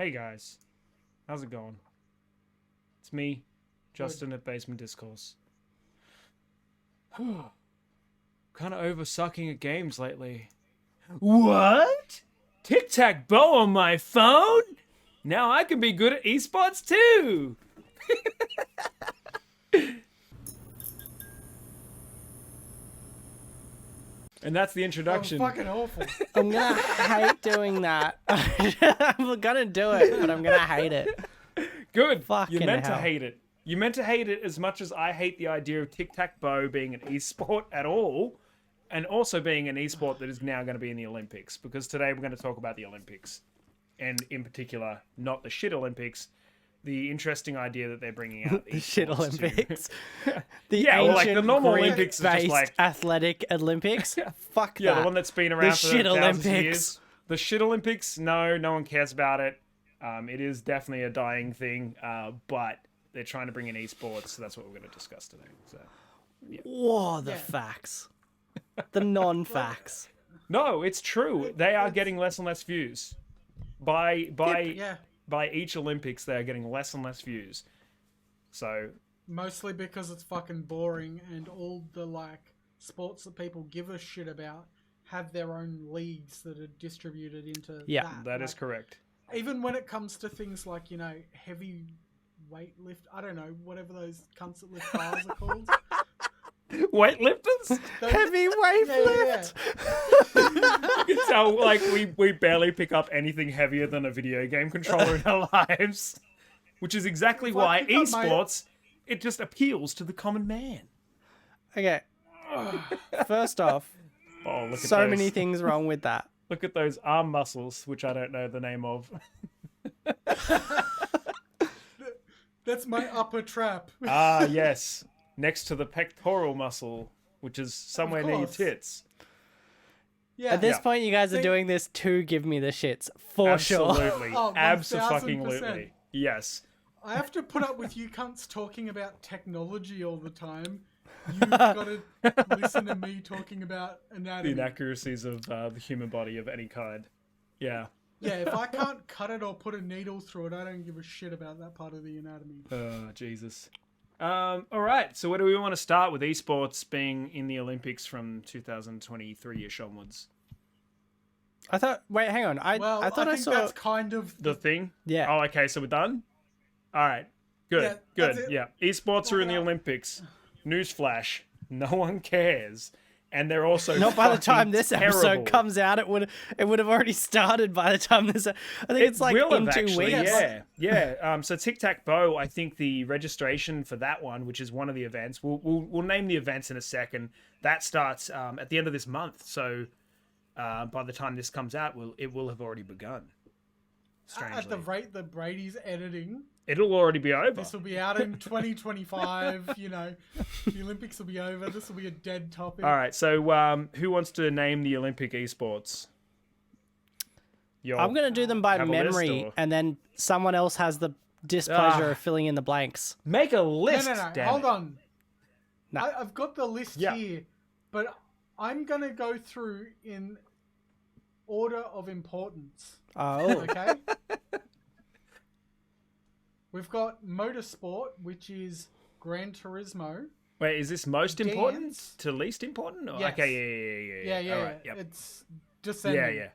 Hey guys, how's it going? It's me, Justin at Basement Discourse. Kind of over sucking at games lately. What? Tic-tac-toe on my phone? Now I can be good at esports too! And that's the introduction. That was fucking awful. I'm gonna hate doing that. I'm gonna do it, but I'm gonna hate it. Good. Fucking You meant to hell. hate it. You meant to hate it as much as I hate the idea of tic-tac-toe being an esport at all, and also being an esport that is now going to be in the Olympics. Because today we're going to talk about the Olympics, and in particular, not the shit Olympics. The interesting idea that they're bringing out The shit esports to- Olympics. The Yeah, well, like the ancient normal Olympics is just Greek-based like athletic Olympics. Fuck yeah, that. the one that's been around for shit thousands of Olympics. years. The shit Olympics, no one cares about it. It is definitely a dying thing, but they're trying to bring in esports, so that's what we're going to discuss today. So, Whoa, the Yeah. facts. The non-facts. no, it's true. They are getting less and less views. By each Olympics, they are getting less and less views. So Mostly because it's fucking boring and all the sports that people give a shit about have their own leagues that are distributed into Yeah, that is Like, correct. Even when it comes to things like, heavy weight lift, I don't know, whatever those cunts that lift bars are called. Weightlifters? Those- Heavyweight yeah, lift. You can tell, like, we barely pick up anything heavier than a video game controller in our lives. Which is exactly If I why pick up my- esports, it just appeals to the common man. Okay. First off, Oh, look at so those. many things wrong with that. Look at those arm muscles, which I don't know the name of. That's my upper trap. Ah, yes. Next to the pectoral muscle, which is somewhere near your course. tits. Yeah. At this Yeah. point, you guys are See- doing this to give me the shits, for sure. Absolutely. Oh, Absolutely. 1000%. Yes. I have to put up with you cunts talking about technology all the time. You've got to listen to me talking about The anatomy. inaccuracies of the human body of any kind. Yeah. Yeah, if I can't cut it or put a needle through it, I don't give a shit about that part of the anatomy. Oh, Jesus. All right. So where do we want to start with esports being in the Olympics from 2023-ish onwards? I thought. Wait, hang on. I thought I think saw. that's kind of The thing? Yeah. Oh, okay. So we're done? All right. Good. Yeah, Good. that's it. Yeah. Esports are in the Yeah. Olympics. Newsflash. No one cares. And they're also Not by the fucking time this episode terrible. comes out, it would have already started by the time this. I think it's like will in have 2 actually, weeks. Yeah. So tic-tac-toe, I think the registration for that one, which is one of the events, we'll name the events in a second. That starts at the end of this month. So by the time this comes out, it will have already begun. Strangely, at the rate that Brady's editing. it'll already be over. This will be out in 2025. The Olympics will be over. This will be a dead topic. All right. So who wants to name the Olympic esports? I'm gonna do them by Have a list, memory, or- and then someone else has the displeasure of filling in the blanks. Make a list. No. damn Hold it. on. No. I've got the list Yeah. here, but I'm going to go through in order of importance. Oh, Okay? We've got motorsport, which is Gran Turismo. Wait, is this most important Dance. to least important? Or? Yes. Okay, Yeah. All right, yep. It's descending. Yeah.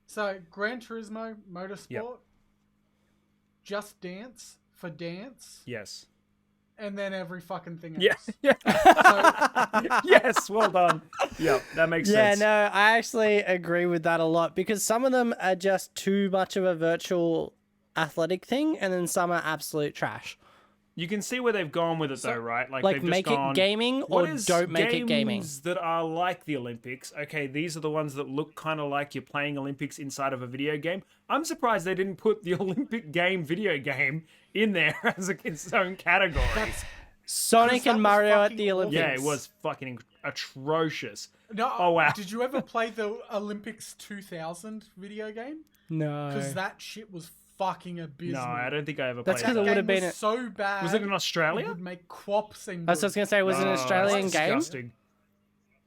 So, Gran Turismo, motorsport, Yep. Just Dance for dance, Yes. and then every fucking thing else. Yes. Yes. Well done. Yep. That makes yeah. sense. No, I actually agree with that a lot because some of them are just too much of a virtual athletic thing, and then some are absolute trash. You can see where they've gone with it, though, right? Like they've just make gone, it gaming "What or is don't make it gaming. games that are like the Olympics? Okay, these are the ones that look kind of like you're playing Olympics inside of a video game. I'm surprised they didn't put the Olympic game video game in there as its own category. Sonic that and was Mario at fucking the Olympics. Yeah, it was fucking atrocious. No, Oh, wow. Did you ever play the Olympics 2000 video game? No. Because that shit was fucking No, abysmal. I don't think I ever That's played 'cause it that. would have Game been was so bad. Was it in It Australia? would make quap sing. I was just gonna say, was it an Oh, Australian that's game? disgusting.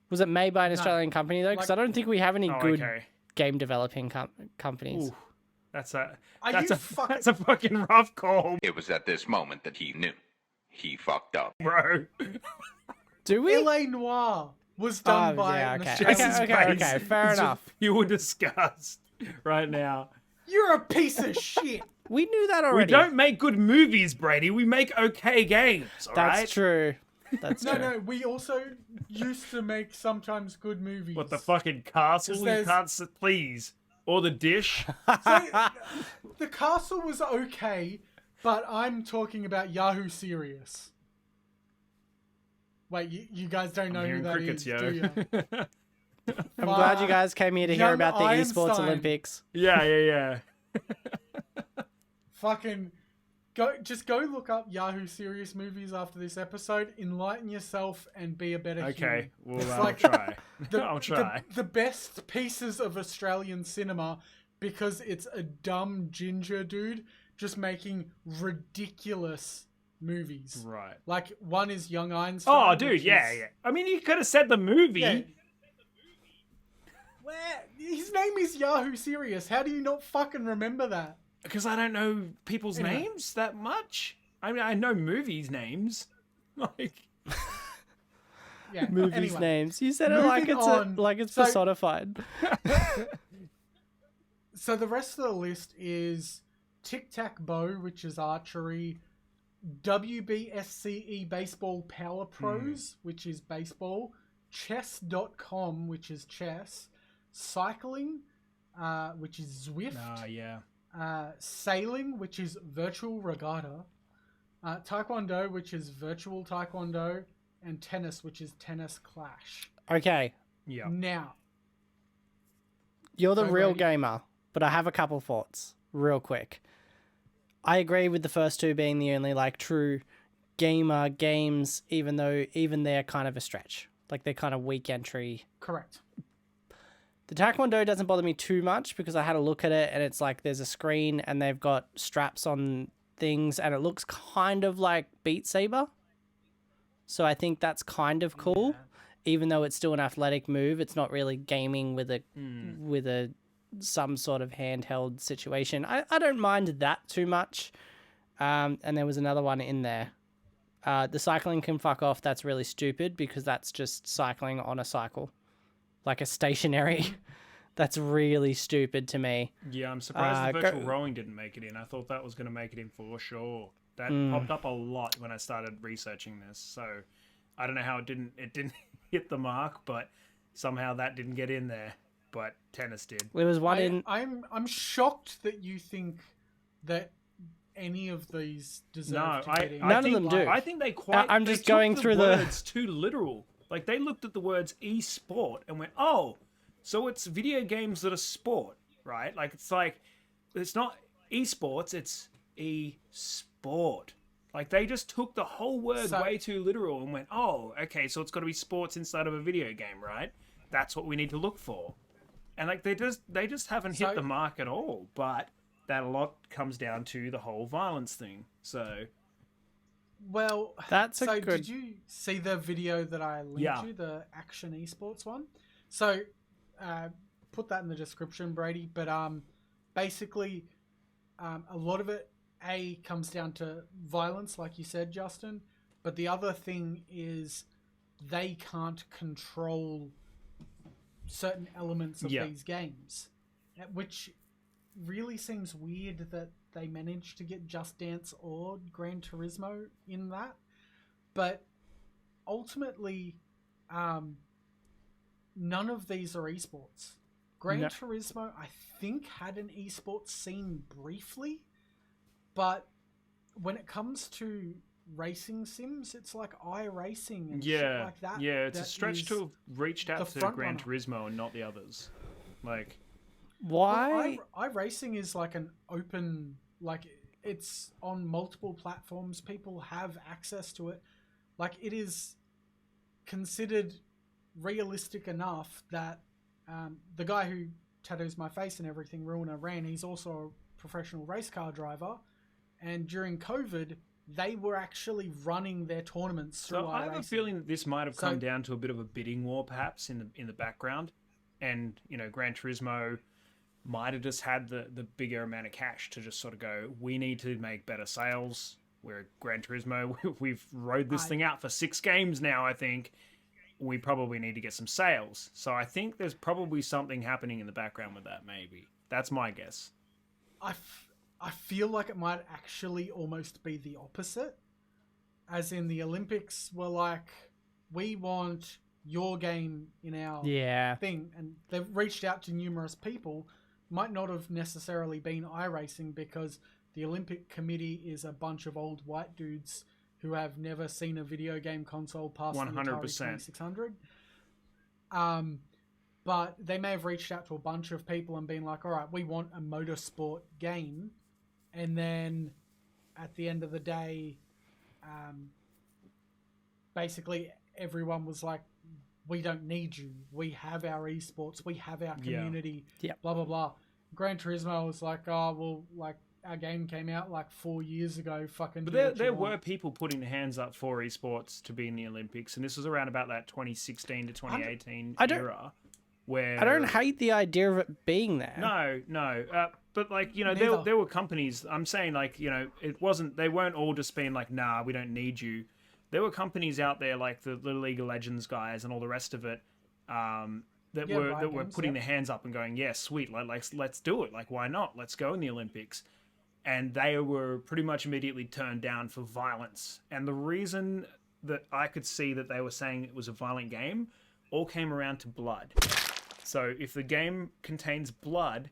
Was it made by an Australian company though? Because I don't think we have any Oh, good okay. game developing companies. Ooh. That's a Are that's you a fucking- that's a fucking rough call, It was at this moment that he knew. He fucked up. bro. Do we? L.A. Noir was done Oh, by yeah, an okay. Australian. Okay, fair is enough. just pure disgust right now. You're a piece of shit. We knew that We already. don't make good movies, Brady. We make okay games. All That's right? true. That's No, true. no, we also used to make sometimes good movies. What, the fucking castle? You there's- can't please. Or the dish. So, the castle was okay, but I'm talking about Yahoo Serious. Wait, you guys don't know who Hearing that crickets, is, yo. do you? I'm glad you guys came here to hear Young about the esports Einstein. Olympics. yeah. Fucking just go look up Yahoo Serious movies after this episode. Enlighten yourself and be a better human. Okay, well, It's I'll like try. the- I'll try. The best pieces of Australian cinema because it's a dumb ginger dude just making ridiculous movies. Right. Like one is Young Einstein. Oh, dude, which yeah. is- I mean, you could have said the movie. Yeah. Where his name is Yahoo Serious. How do you not fucking remember that? Because I don't know people's Anyway. names that much. I mean, I know movies' names. Like, Yeah. Movies anyway. names. You said it like Moving it's on. like it's So- personified. So the rest of the list is tic-tac-bow, which is archery, WBSCE Baseball Power Pros, which is baseball, chess.com, which is chess, cycling, which is Zwift, yeah. sailing, which is virtual regatta, taekwondo, which is virtual taekwondo, and tennis, which is tennis clash. Okay, Yeah. Now, you're the Go, real Brady. gamer, but I have a couple thoughts, real quick. I agree with the first two being the only like true gamer games, even though even they're kind of a stretch. Like they're kind of weak entry. correct. The Taekwondo doesn't bother me too much because I had a look at it and it's like there's a screen and they've got straps on things and it looks kind of like Beat Saber. So I think that's kind of cool. Even though it's still an athletic move, it's not really gaming with a some sort of handheld situation. I don't mind that too much. And there was another one in there. The cycling can fuck off. That's really stupid because that's just cycling on a cycle. Like a stationary. That's really stupid to me. Yeah, I'm surprised the go- virtual rowing didn't make it in. I thought that was going to make it in for sure. That Hmm. popped up a lot when I started researching this. So I don't know how it didn't hit the mark, but somehow that didn't get in there. But tennis did. There was one in. I'm shocked that you think that any of these deserve No, to I get in. None of think, them do. I think they quite. I'm they just took going through the- words too literal. Like they looked at the words e-sport and went, "Oh, so it's video games that are sport, right?" Like it's not esports, it's e-sport. Like they just took the whole word So- way too literal and went, "Oh, okay, so it's got to be sports inside of a video game, right? That's what we need to look for." And like they just haven't hit So- the mark at all. But that a lot comes down to the whole violence thing. So Well, That's a so good- did you see the video that I linked Yeah. you, the action esports one? So, put that in the description, Brady. But basically, a lot of it comes down to violence, like you said, Justin. But the other thing is they can't control certain elements of Yeah. these games, which really seems weird that they managed to get Just Dance or Gran Turismo in that. But ultimately, none of these are esports. Gran No. Turismo, I think, had an esports scene briefly, but when it comes to racing sims, it's like iRacing and shit yeah, like that. yeah, it's a that stretch is to have reached out the to front Gran runner. Turismo and not the others. Like, Why? iRacing is like an open, like it's on multiple platforms. People have access to it. Like it is considered realistic enough that the guy who tattoos my face and everything, Ruiner Ran, he's also a professional race car driver. And during COVID, they were actually running their tournaments through so I have a iRacing. feeling that this might have So- come down to a bit of a bidding war, perhaps in the background, and Gran Turismo might have just had the bigger amount of cash to just sort of go, we need to make better sales. We're Gran Turismo. We've rode this thing out for 6 games now, I think. We probably need to get some sales. So I think there's probably something happening in the background with that, maybe. That's my guess. I feel like it might actually almost be the opposite. As in the Olympics were like, we want your game in our thing. And they've reached out to numerous people. Might not have necessarily been iRacing because the Olympic Committee is a bunch of old white dudes who have never seen a video game console past 100%. The Atari 2600. But they may have reached out to a bunch of people and been like, all right, we want a motorsport game. And then at the end of the day, basically everyone was like, we don't need you. We have our esports. We have our community. Yeah. Blah, blah, blah. Gran Turismo was like, oh, well, like, our game came out like 4 years ago. Fucking. But there were people putting their hands up for esports to be in the Olympics, and this was around about that 2016 to 2018 era. Where I don't hate the idea of it being there. No. But like, you know, there were companies. I'm saying, like, you know, they weren't all just being like, nah, we don't need you. There were companies out there like the League of Legends guys and all the rest of it that were putting their hands up and going, yeah, sweet, let's do it. Like, why not? Let's go in the Olympics. And they were pretty much immediately turned down for violence. And the reason that I could see that they were saying it was a violent game all came around to blood. So if the game contains blood,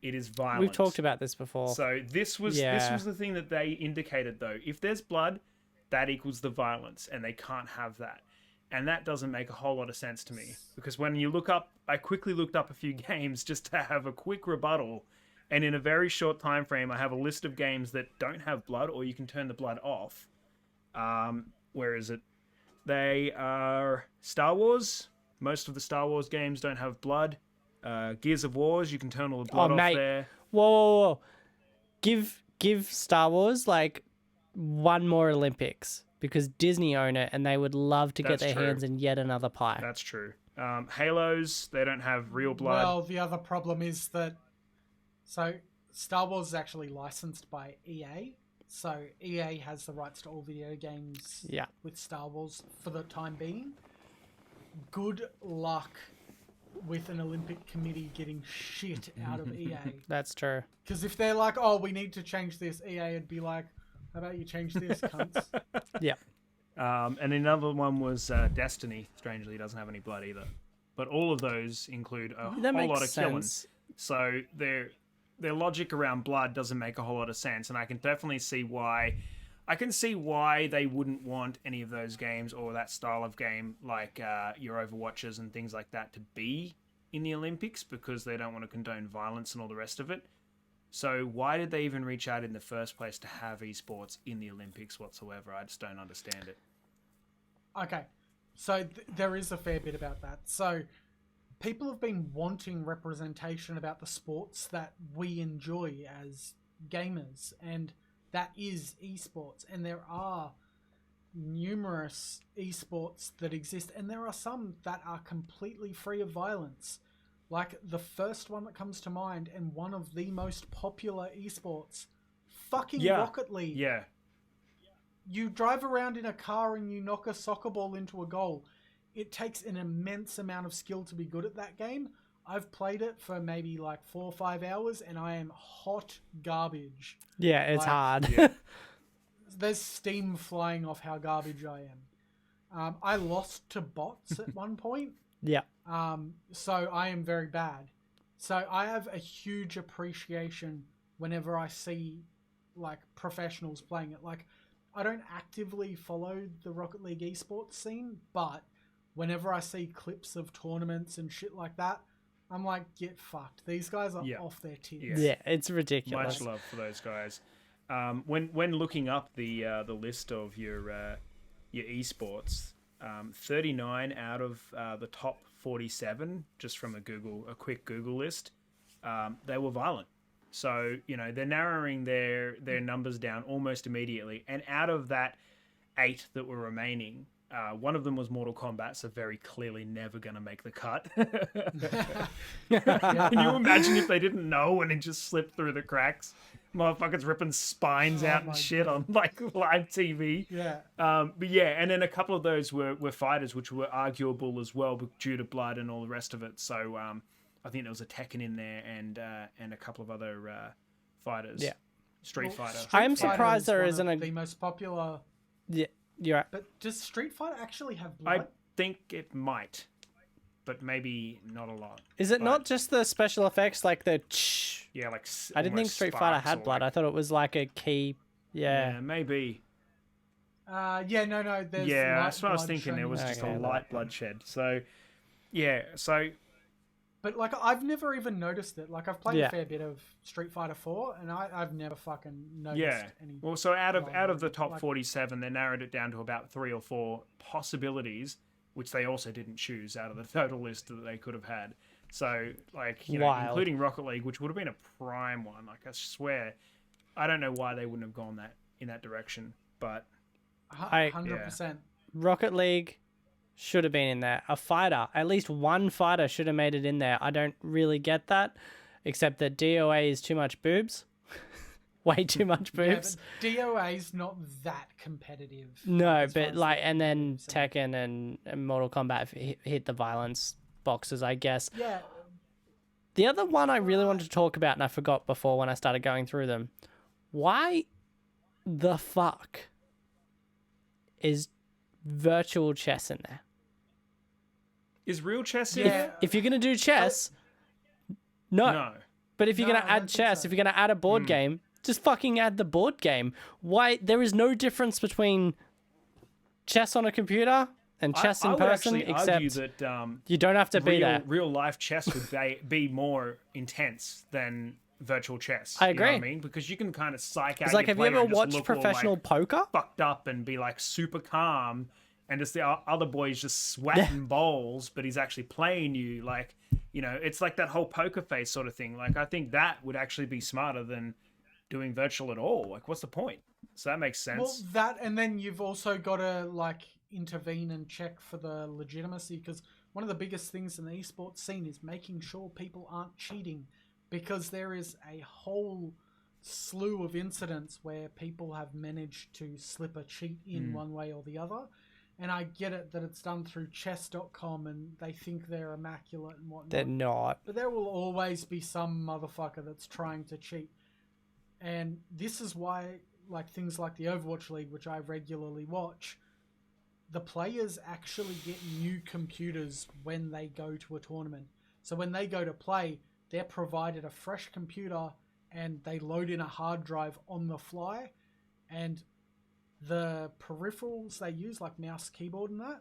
it is violent. We've talked about this before. So this was the thing that they indicated, though. If there's blood, that equals the violence, and they can't have that. And that doesn't make a whole lot of sense to me. Because when you look up, I quickly looked up a few games just to have a quick rebuttal, and in a very short time frame, I have a list of games that don't have blood, or you can turn the blood off. Where is it? They are Star Wars. Most of the Star Wars games don't have blood. Gears of Wars, you can turn all the blood off there. Whoa. Give Star Wars like one more Olympics because Disney own it and they would love to get their hands in yet another pie. That's true. Halos, they don't have real blood. Well, the other problem is that Star Wars is actually licensed by EA. So EA has the rights to all video games with Star Wars for the time being. Good luck with an Olympic committee getting shit out of EA. That's true. Because if they're like, oh, we need to change this, EA would be like, how about you change this, cunts? Yeah. And another one was Destiny. Strangely, it doesn't have any blood either. But all of those include a whole lot of killing. So their logic around blood doesn't make a whole lot of sense. And I can definitely see why. I can see why they wouldn't want any of those games or that style of game, like your Overwatches and things like that, to be in the Olympics because they don't want to condone violence and all the rest of it. So why did they even reach out in the first place to have esports in the Olympics whatsoever? I just don't understand it. Okay, so there is a fair bit about that. So people have been wanting representation about the sports that we enjoy as gamers, and that is esports. And there are numerous esports that exist, and there are some that are completely free of violence. Like the first one that comes to mind, and one of the most popular esports, fucking Rocket League. Yeah. You drive around in a car and you knock a soccer ball into a goal. It takes an immense amount of skill to be good at that game. I've played it for maybe like 4 or 5 hours, and I am hot garbage. Yeah, it's hard. Yeah. There's steam flying off how garbage I am. I lost to bots at one point. Yeah. So I am very bad. So I have a huge appreciation whenever I see like professionals playing it. Like, I don't actively follow the Rocket League esports scene, but whenever I see clips of tournaments and shit like that, I'm like, get fucked. These guys are off their tits. Yeah, it's ridiculous. Much love for those guys. When looking up the list of your esports, 39 out of the top 47, just from a quick Google list, they were violent. So, you know, they're narrowing their numbers down almost immediately. And out of that 8 that were remaining, One of them was Mortal Kombat, so very clearly never going to make the cut. Can you imagine if they didn't know and it just slipped through the cracks? Motherfuckers ripping spines out and shit on like live TV. Yeah. But yeah, and then a couple of those were fighters which were arguable as well due to blood and all the rest of it. So I think there was a Tekken in there and a couple of other fighters. Yeah. Street Fighter. I'm surprised there isn't isn't a. the most popular. Yeah, you're right. But does Street Fighter actually have I blood? think it might, but maybe not a lot. Is it But, not just the special effects like the? Yeah, like I didn't think almost Street Fighter sparks had or blood. I like- thought it was like a key. yeah, Yeah. maybe. Yeah, no. There's Yeah, light that's what I was blood thinking. There shown was in just the a Okay. light bloodshed. So, yeah. So But like, I've never even noticed it. Like, I've played Yeah. a fair bit of Street Fighter 4, and I've never fucking noticed yeah. any. Well, so out of the blood. top Like- 47, they narrowed it down to about 3 or 4 possibilities, which they also didn't choose out of the total list that they could have had. So, like, you know, Wild. including Rocket League, which would have been a prime one. Like, I swear, I don't know why they wouldn't have gone in that direction, but 100%. Rocket League should have been in there. A fighter, at least one fighter should have made it in there. I don't really get that, except that DOA is too much boobs. Way too much Yeah, boobs. but DOA's not that competitive. No, as far but as like, the and then boobs and- Tekken and Mortal Kombat hit the violence boxes, I guess. Yeah, The other one I really wanted to talk about, and I forgot before when I started going through them. Why the fuck is virtual chess in there? is real chess Yeah. If you're gonna do chess, no. No. But if you're No, gonna I don't add think chess, so. if you're gonna add a board game, just fucking add the board game. Why? There is no difference between chess on a computer and chess I in would person, actually except argue that you don't have to be there. real life chess would be more intense than virtual chess. I You know what I agree. mean? Because you can kind of psych out. It's like, your have you player ever and just watched look all, professional like, poker? fucked up and be like super calm, and just the other boy's just sweating bowls, but he's actually playing you. Like, you know, it's like that whole poker face sort of thing. Like, I think that would actually be smarter than doing virtual at all. Like, what's the point? So that makes sense. well, that, and then you've also got to like intervene and check for the legitimacy, because one of the biggest things in the esports scene is making sure people aren't cheating, because there is a whole slew of incidents where people have managed to slip a cheat in one way or the other. And I get it that it's done through chess.com and they think they're immaculate and whatnot. They're not. But there will always be some motherfucker that's trying to cheat. And this is why, like, things like the Overwatch League, which I regularly watch, the players actually get new computers when they go to a tournament. So when they go to play, they're provided a fresh computer and they load in a hard drive on the fly. And the peripherals they use, like mouse, keyboard and that,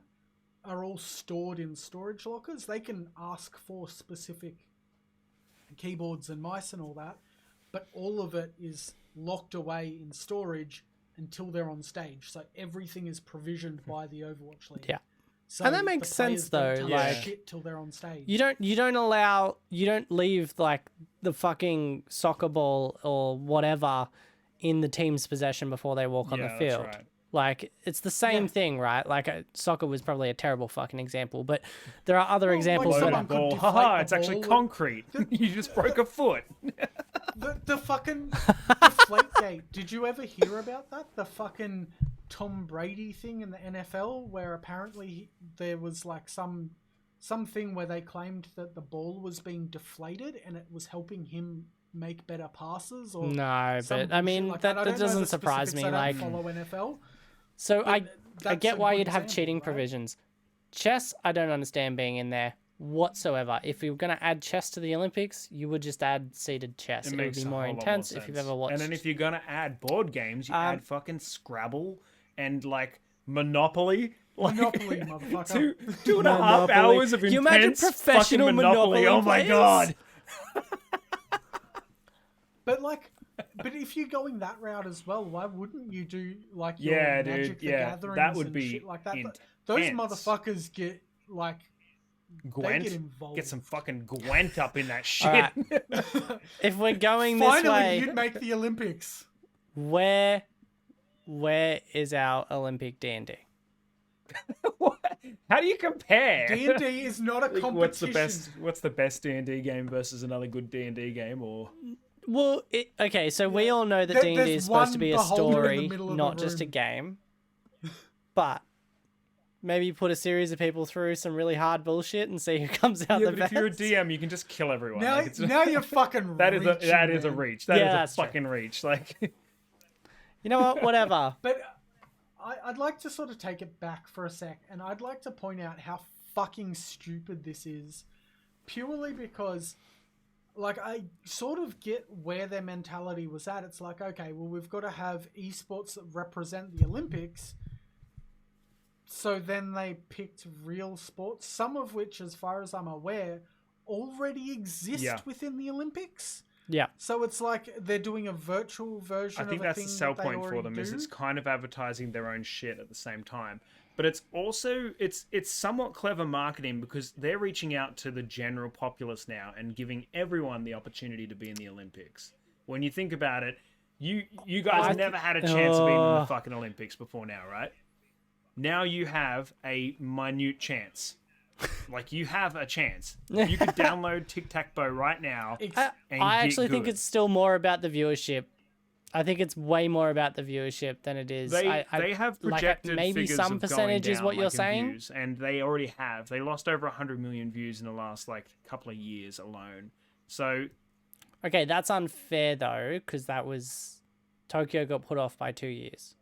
are all stored in storage lockers. They can ask for specific keyboards and mice and all that, but all of it is locked away in storage until they're on stage. So everything is provisioned by the Overwatch League. Yeah. So And that makes the players sense, don't though, touch like- shit till they're on stage. You don't leave like the fucking soccer ball or whatever in the team's possession before they walk on the Yeah, that's field. right. Like, it's the same Yeah. thing, right? Like, soccer was probably a terrible fucking example, but there are other Well, examples like that someone are... could Ball. deflate Haha, the it's actually ball with- concrete. You just broke a foot. The fucking Deflategate. Did you ever hear about that? The fucking Tom Brady thing in the NFL, where apparently there was like something where they claimed that the ball was being deflated and it was helping him make better passes. Or No, some but I mean, bullshit like that I don't know doesn't the surprise specifics, me. I Like, don't follow NFL. so I that's get a why good you'd have example, cheating right? provisions. Chess, I don't understand being in there whatsoever. If you're going to add chess to the Olympics, you would just add seated chess. It would makes be a more whole lot intense if sense. you've ever watched. And then if you're gonna add board games, you add fucking Scrabble and like Monopoly. Like, Monopoly, motherfucker. two and a half Monopoly. hours of Can you imagine intense professional fucking Monopoly. Monopoly Oh my players? god. But if you're going that route as well, why wouldn't you do like your Yeah, Magic dude. the Yeah, Gatherings that would and be shit like that? intense. Those motherfuckers get like Gwent. get involved. Get some fucking Gwent up in that shit. Alright. If we're going this Finally, way, you'd make the Olympics. where is our Olympic D&D? What? How do you compare? D&D is not a Like, competition. What's the best D&D game versus another good D&D game? Or Well, okay, so we all know that There- D&D there's is supposed to one be a beholder in the story, middle of the not just a room. game. But maybe put a series of people through some really hard bullshit and see who comes out yeah, the but if you're a best. DM, you can just kill everyone. Now, Like, it's, now you're fucking that is a reaching, that is a man. reach. That Yeah, is that's a true. fucking reach. Like, You know what? Whatever. But I'd like to sort of take it back for a sec, and I'd like to point out how fucking stupid this is, purely because, like, I sort of get where their mentality was at. It's like, okay, well, we've got to have esports that represent the Olympics. So then they picked real sports, some of which, as far as I'm aware, already exist Yeah. within the Olympics. Yeah. So it's like they're doing a virtual version I of think a that's thing the sell that they point for already them. do. Is it's kind of advertising their own shit at the same time. But it's also it's somewhat clever marketing because they're reaching out to the general populace now and giving everyone the opportunity to be in the Olympics. When you think about it, you guys never had a chance of being in the fucking Olympics before now, right? Now you have a minute chance. Like, you have a chance. You could download Tic-Tac-Bow right now. and I get actually think good. it's still more about the viewership. I think it's way more about the viewership than it is. They have like, projected maybe figures some of percentage going is down, what you're like, in saying. views, and they already have. They lost over 100 million views in the last couple of years alone. So Okay, that's unfair though, because that was Tokyo got put off by 2 years.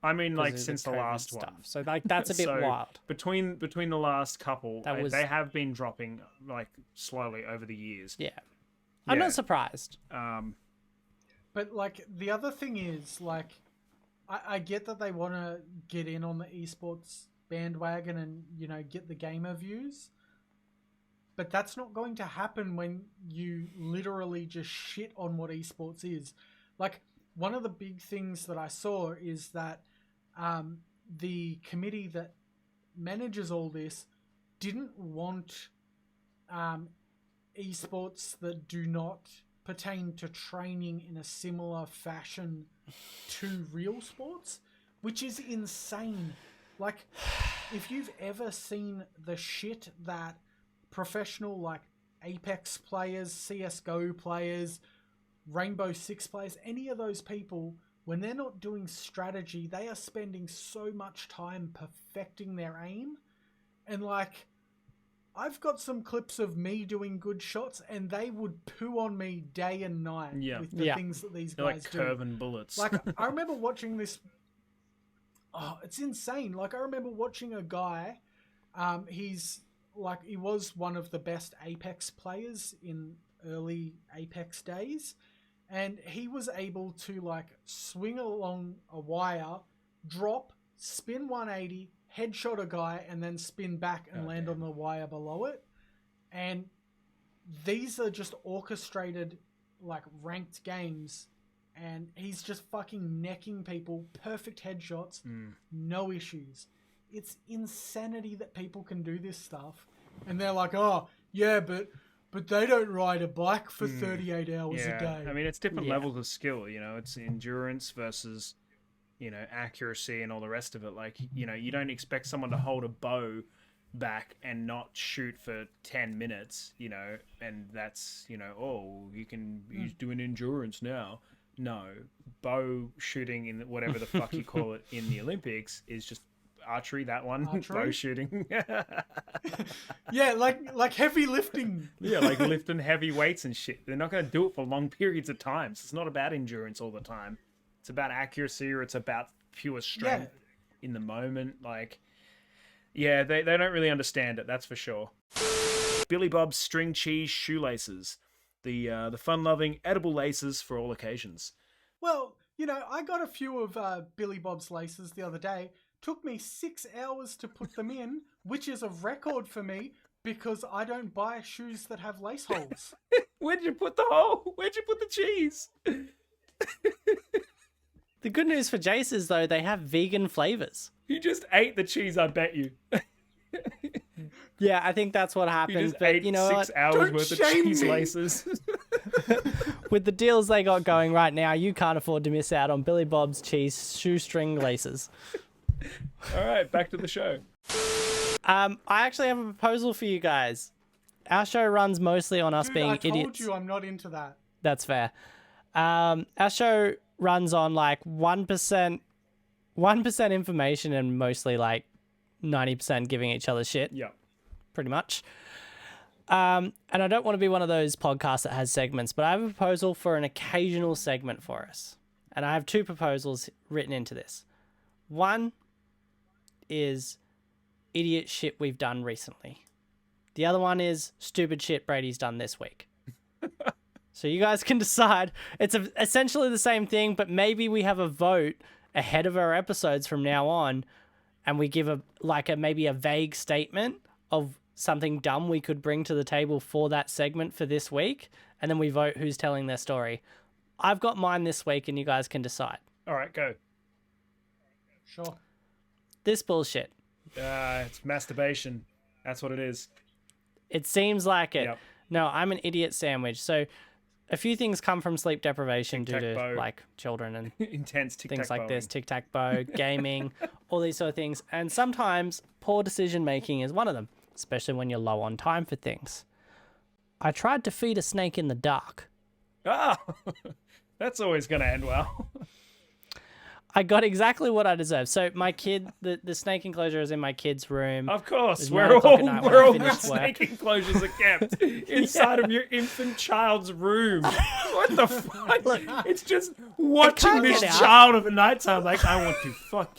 I mean, 'cause of since the COVID last stuff. one. So that's a bit So, wild. Between the last couple, That was- they have been dropping slowly over the years. Yeah. I'm Yeah. not surprised. But like the other thing is like, I get that they want to get in on the esports bandwagon and get the gamer views, but that's not going to happen when you literally just shit on what esports is. Like, one of the big things that I saw is that the committee that manages all this didn't want esports that do not pertain to training in a similar fashion to real sports, which is insane. Like, if you've ever seen the shit that professional Apex players, CSGO players, Rainbow Six players, any of those people, when they're not doing strategy, they are spending so much time perfecting their aim. And I've got some clips of me doing good shots, and they would poo on me day and night with the things that these They're guys like do. curving bullets. I remember watching this. Oh, it's insane. I remember watching a guy. He's he was one of the best Apex players in early Apex days, and he was able to swing along a wire, drop, spin 180, headshot a guy, and then spin back and land on the wire below it. And these are just orchestrated ranked games, and he's just fucking necking people, perfect headshots, no issues. It's insanity that people can do this stuff, and they're like, oh yeah, but they don't ride a bike for 38 hours a day. I mean, it's different levels of skill. It's endurance versus accuracy and all the rest of it. You don't expect someone to hold a bow back and not shoot for 10 minutes, and that's, he's doing endurance now. No, bow shooting in whatever the fuck you call it in the Olympics is just archery, that one. Archery? Bow shooting. Yeah, like heavy lifting. Yeah, lifting heavy weights and shit. They're not going to do it for long periods of time. So it's not about endurance all the time. It's about accuracy, or it's about pure strength in the moment. They don't really understand it, that's for sure. Billy Bob's string cheese shoelaces. The fun-loving edible laces for all occasions. Well, I got a few of Billy Bob's laces the other day. Took me 6 hours to put them in, which is a record for me because I don't buy shoes that have lace holes. Where'd you put the hole? Where'd you put the cheese? The good news for Jace is, though, they have vegan flavors. You just ate the cheese, I bet you. Yeah, I think that's what You happens. just But ate you know 6 what? hours Don't worth of shame cheese me. laces. With the deals they got going right now, you can't afford to miss out on Billy Bob's cheese shoestring laces. All right, back to the show. I actually have a proposal for you guys. Our show runs mostly on us Dude, being I told idiots. you I'm not into that. That's fair. Our show runs on like 1% information and mostly like 90% giving each other shit, Yeah. pretty much. And I don't want to be one of those podcasts that has segments, but I have a proposal for an occasional segment for us. And I have two proposals written into this. One is idiot shit we've done recently. The other one is stupid shit Brady's done this week. So you guys can decide. It's essentially the same thing, but maybe we have a vote ahead of our episodes from now on, and we give maybe a vague statement of something dumb we could bring to the table for that segment for this week, and then we vote who's telling their story. I've got mine this week, and you guys can decide. All right, go. Sure. This bullshit. It's masturbation. That's what it is. It seems like it. Yep. No, I'm an idiot sandwich. So a few things come from sleep deprivation due to Tic-tac-toe. like children and Intense tic-tac things like this, bowing. tic-tac-toe, gaming, all these sort of things. And sometimes poor decision making is one of them, especially when you're low on time for things. I tried to feed a snake in the dark. Ah, that's always going to end well. I got exactly what I deserved. So my kid, the snake enclosure is in my kid's room. Of course, It's where 9 o'clock at all night when where I all the finished work. snake enclosures are kept inside of your infant child's room. What the fuck? Look, It's just watching can't this get out. child of the nighttime like, I want to fuck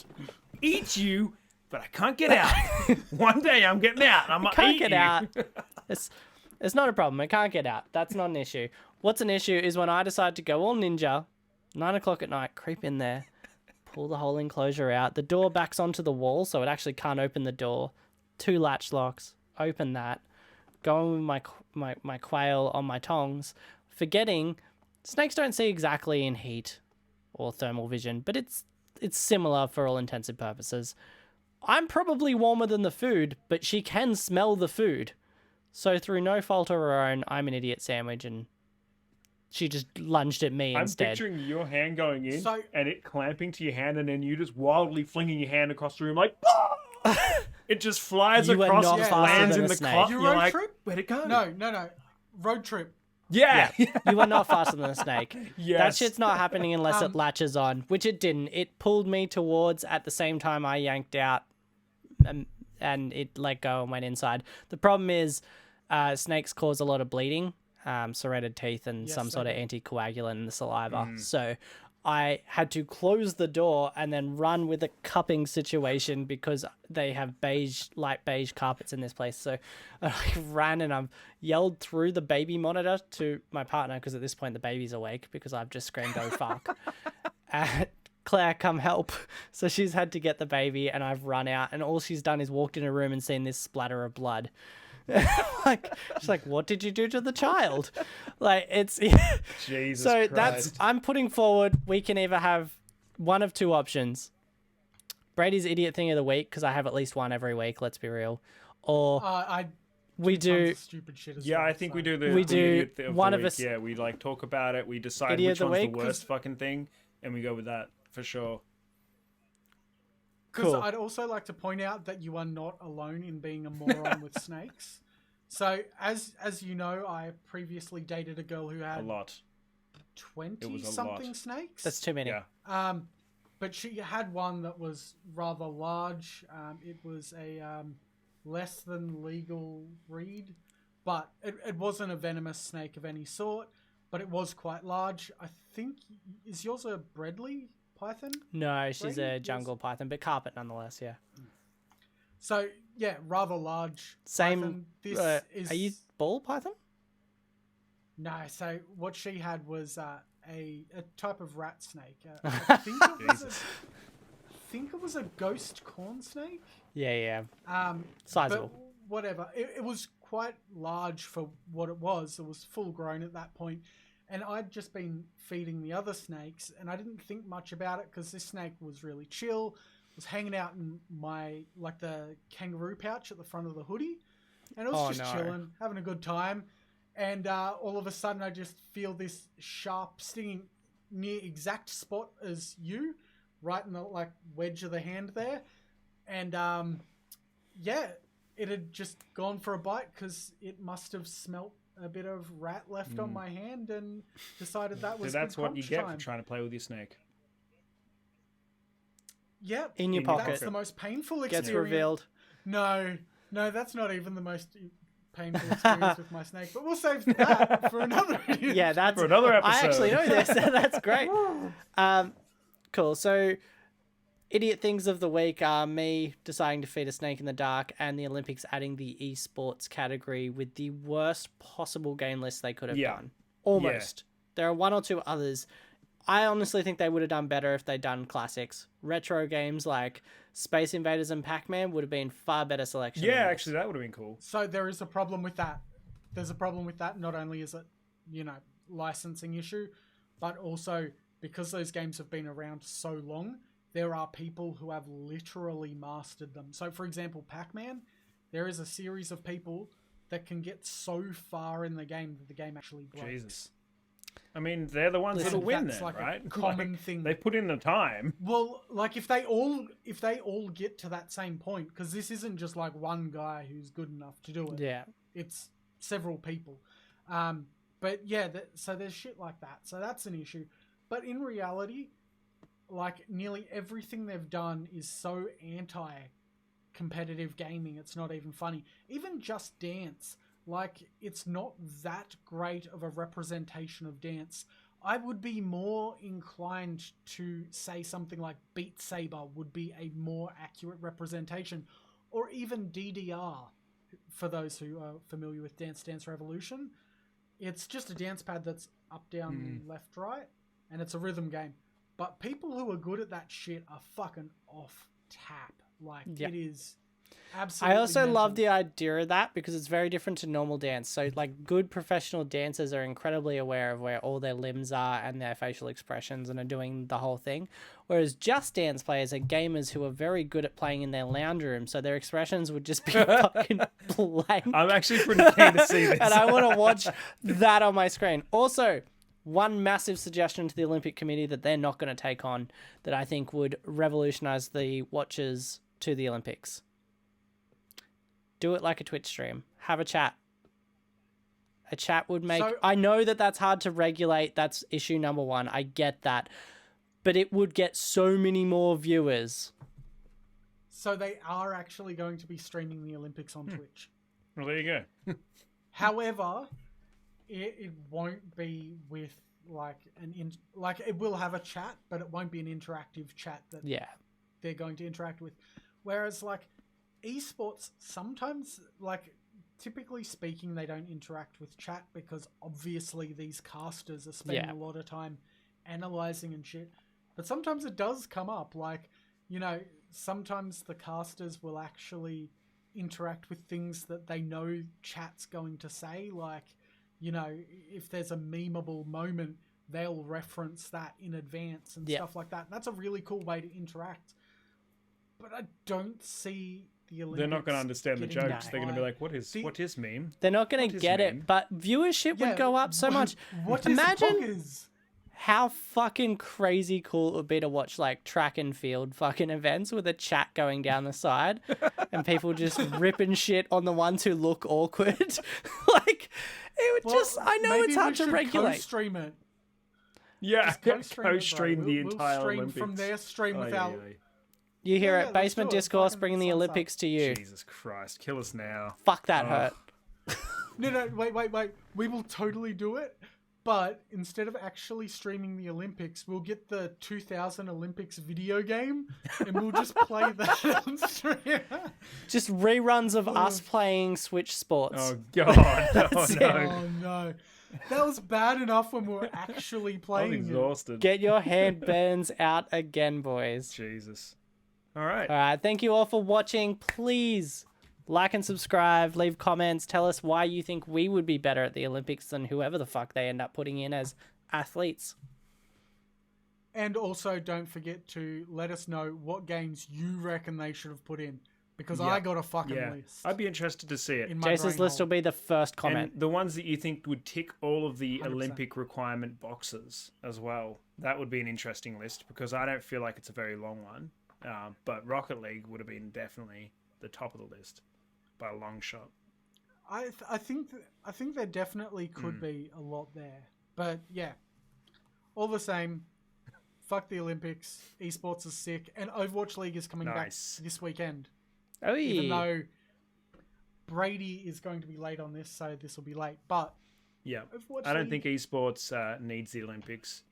eat you, but I can't get out. One day I'm getting out. I'm gonna Can't eat get you. out. It's not a problem. I can't get out. That's not an issue. What's an issue is when I decide to go all ninja, 9 o'clock at night, creep in there, pull the whole enclosure out. The door backs onto the wall, so it actually can't open the door. 2 latch locks. Open that. Go in with my quail on my tongs, forgetting snakes don't see exactly in heat or thermal vision, but it's similar for all intents and purposes. I'm probably warmer than the food, but she can smell the food. So through no fault of her own, I'm an idiot sandwich, and she just lunged at me I'm instead. picturing your hand going in So- and it clamping to your hand, and then you just wildly flinging your hand across the room like, it just flies You are across not and faster lands than in a the snake. clock. You You're road like, trip? where'd it go? No. Road trip. Yeah. You are not faster than a snake. That Yes. shit's not happening unless it latches on, which it didn't. It pulled me towards at the same time I yanked out, and it let go and went inside. The problem is snakes cause a lot of bleeding, serrated teeth, and Yes, some sort they of anticoagulant in the saliva. So I had to close the door and then run with a cupping situation because they have light beige carpets in this place. So I ran and I've yelled through the baby monitor to my partner because at this point the baby's awake because I've just screamed, "Oh fuck." Claire, come help. So she's had to get the baby and I've run out, and all she's done is walked in a room and seen this splatter of blood. She's like, "What did you do to the child?" Like, it's Jesus so Christ. I'm putting forward, we can either have one of two options. Brady's idiot thing of the week, because I have at least one every week, let's be real. Or I we tons do of stupid shit as Yeah, well, I think so. we do the We the do idiot of one the of week. us- Yeah, we like talk about it. We decide Idiot which of the one's week, the 'cause- worst fucking thing, and we go with that for sure. Because Cool. I'd also like to point out that you are not alone in being a moron with snakes. So, as you know, I previously dated a girl who A had lot. It was a 20-something lot. snakes. that's too many. Yeah. But she had one that was rather large. It was a less than legal breed, but it wasn't a venomous snake of any sort, but it was quite large. I think, is yours a Bredley python? No, she's Brady, a yes. jungle python, but carpet nonetheless, yeah. So, yeah, rather large. Same, python. This is... are you ball python? No, so what she had was a type of rat snake. I think it was a ghost corn snake. Yeah. Um, Sizable. But whatever. It was quite large for what it was. It was full grown at that point. And I'd just been feeding the other snakes, and I didn't think much about it because this snake was really chill. Was hanging out in my, like, the kangaroo pouch at the front of the hoodie. And it was just chilling, having a good time. And all of a sudden I just feel this sharp stinging near exact spot as you, right in the like wedge of the hand there, and yeah, it had just gone for a bite because it must have smelt a bit of rat left on my hand and decided that was So that's good what you crunch get time. for trying to play with your snake. Yep, In your In your pocket. that's the most painful experience. Gets revealed. No, that's not even the most painful experience with my snake. But we'll save that for another video. Yeah, that's For another episode. I actually know this. That's great. Cool. So, idiot things of the week are me deciding to feed a snake in the dark, and the Olympics adding the esports category with the worst possible game list they could have done. Almost. There are one or two others. I honestly think they would have done better if they'd done classics. Retro games like Space Invaders and Pac-Man would have been far better selection. Yeah, actually, that would have been cool. So there is a problem with that. There's a problem with that. Not only is it, licensing issue, but also because those games have been around so long, there are people who have literally mastered them. So, for example, Pac-Man, there is a series of people that can get so far in the game that the game actually breaks. Jesus. I mean, they're the ones that'll win then, like right? a common thing. They put in the time. Well, like if they all get to that same point, because this isn't just like one guy who's good enough to do it. Yeah. It's several people. But yeah, so there's shit like that. So that's an issue. But in reality, like nearly everything they've done is so anti-competitive gaming. It's not even funny. Even Just Dance, like it's not that great of a representation of dance. I would be more inclined to say something like Beat Saber would be a more accurate representation, or even DDR, for those who are familiar with Dance Dance Revolution. It's just a dance pad that's up, down, left, right, and it's a rhythm game. But people who are good at that shit are fucking off tap. Like, it is absolutely I also mental. love the idea of that because it's very different to normal dance. So, like, good professional dancers are incredibly aware of where all their limbs are and their facial expressions and are doing the whole thing. Whereas Just Dance players are gamers who are very good at playing in their lounge room, so their expressions would just be fucking blank. I'm actually pretty keen to see this. And I want to watch that on my screen. Also, one massive suggestion to the Olympic Committee that they're not going to take on that I think would revolutionize the watchers to the Olympics. Do it like a Twitch stream. Have a chat. A chat would make... So- I know that that's hard to regulate. That's issue number one. I get that. But it would get so many more viewers. So they are actually going to be streaming the Olympics on Twitch. Well, there you go. However, it won't be with like it will have a chat, but it won't be an interactive chat that Yeah. they're going to interact with. Whereas like esports, sometimes like typically speaking, they don't interact with chat because obviously these casters are spending a lot of time analyzing and shit. But sometimes it does come up, like, sometimes the casters will actually interact with things that they know chat's going to say. Like, if there's a memeable moment, they'll reference that in advance and stuff like that. That's a really cool way to interact. But I don't see the Olympics. They're not going to understand the getting jokes. They're going to be like, what is meme? They're not going to get meme? it, but viewership would go up so much. What Imagine is how fucking crazy cool it would be to watch like track and field fucking events with a chat going down the side and people just ripping shit on the ones who look awkward. Like, it would I know it's hard to regulate. Stream it. Yeah, Co-stream co-stream the entire stream Olympics. from their stream without. You hear Yeah, it, let's Basement do it. Discourse Fucking bringing the thumbs up. Olympics to you. Jesus Christ, kill us now. Fuck that hurt. No, wait. We will totally do it. But instead of actually streaming the Olympics, we'll get the 2000 Olympics video game and we'll just play that on stream. Just reruns of us playing Switch Sports. Oh God! Oh it. no! Oh no. That was bad enough when we were actually I'm playing it. exhausted. Get your handbands out again, boys. Jesus. All right. All right, thank you all for watching. Please like and subscribe, leave comments, tell us why you think we would be better at the Olympics than whoever the fuck they end up putting in as athletes. And also don't forget to let us know what games you reckon they should have put in. because Yeah. I got a fucking Yeah, list. I'd be interested to see it. in my Jace's brain list will hole. be the first comment. And the ones that you think would tick all of the 100%. Olympic requirement boxes as well. That would be an interesting list because I don't feel like it's a very long one. But Rocket League would have been definitely the top of the list by a long shot. I think there definitely could be a lot there, but yeah, all the same, fuck the Olympics. Esports is sick, and Overwatch League is coming Nice. back this weekend. Oh, Even though Brady is going to be late on this, so this will be late. But Yeah, Overwatch I don't League- think esports needs the Olympics,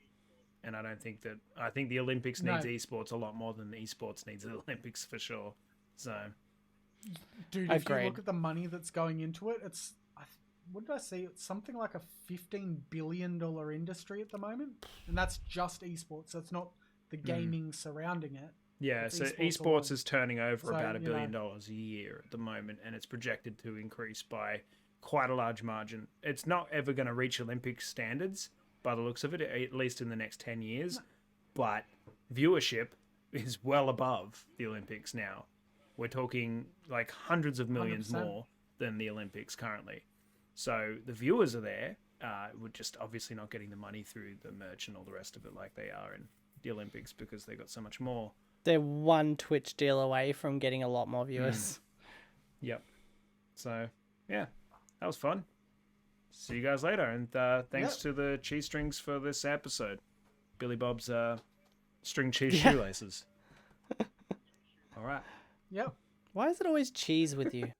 and I think the Olympics No. needs esports a lot more than the esports needs the Olympics for sure. So dude, if you Agreed. look at the money that's going into it, it's what did I see? It's something like a $15 billion industry at the moment, and that's just esports. That's not the gaming surrounding it. yeah, It's so esports esports alone. is turning over So, about $1 you know. billion a year at the moment, and it's projected to increase by quite a large margin. It's not ever going to reach Olympic standards by the looks of it, at least in the next 10 years. But viewership is well above the Olympics now. We're talking like hundreds of millions 100%. more than the Olympics currently. So the viewers are there. We're just obviously not getting the money through the merch and all the rest of it like they are in the Olympics because they got so much more. they're one Twitch deal away from getting a lot more viewers. Yep. So, yeah, that was fun. See you guys later. And thanks to the cheese strings for this episode. Billy Bob's string cheese shoelaces. All right. Yep. Why is it always cheese with you?